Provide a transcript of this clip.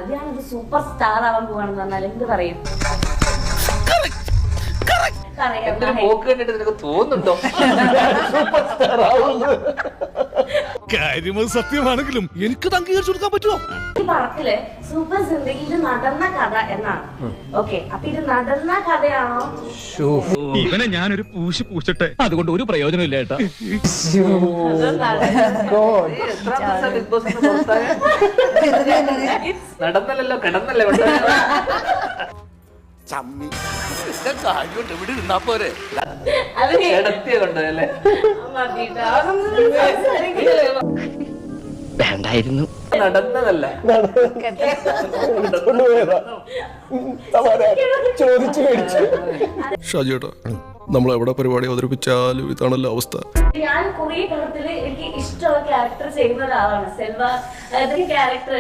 ഞാനൊരു super star ആവാൻ പോവാണെന്ന് പറഞ്ഞാൽ എന്ത് പറയും? തോന്നുന്നുണ്ടോ കാര്യം സത്യമാണെങ്കിലും എനിക്ക് അംഗീകരിച്ചു കൊടുക്കാൻ പറ്റുമോ? ഈ പടത്തില് സൂപ്പർ സിന്ദഗിയിൽ നടന്ന കഥ എന്നാണ്. ഓക്കെ, അപ്പൊ ഇത് നടന്ന കഥയാണോ? ഇവനെ ഞാനൊരു പൂച്ചട്ടെ, അതുകൊണ്ട് ഒരു പ്രയോജനം ഇല്ല ഏട്ടാ. നടന്നല്ലോ കിടന്നല്ലേ ഇവിടെ ഇരുന്നാ പോരെ. കിടത്തിയ കൊണ്ടല്ലേ വേണ്ടായിരുന്നു. നടന്നതല്ല ചോദിച്ചു മേടിച്ചു. ഷാജിയേട്ടാ, നമ്മൾ എവിടെ പരിപാടി അവതരിപ്പിച്ചാലും ഇതാണല്ലോ അവസ്ഥ. ഞാൻ കുറെ പടത്തില് എനിക്ക് ഇഷ്ടമുള്ള ക്യാരക്ടർ ചെയ്യുന്ന ഒരാളാണ്. സെൽവ ക്യാരക്ടർ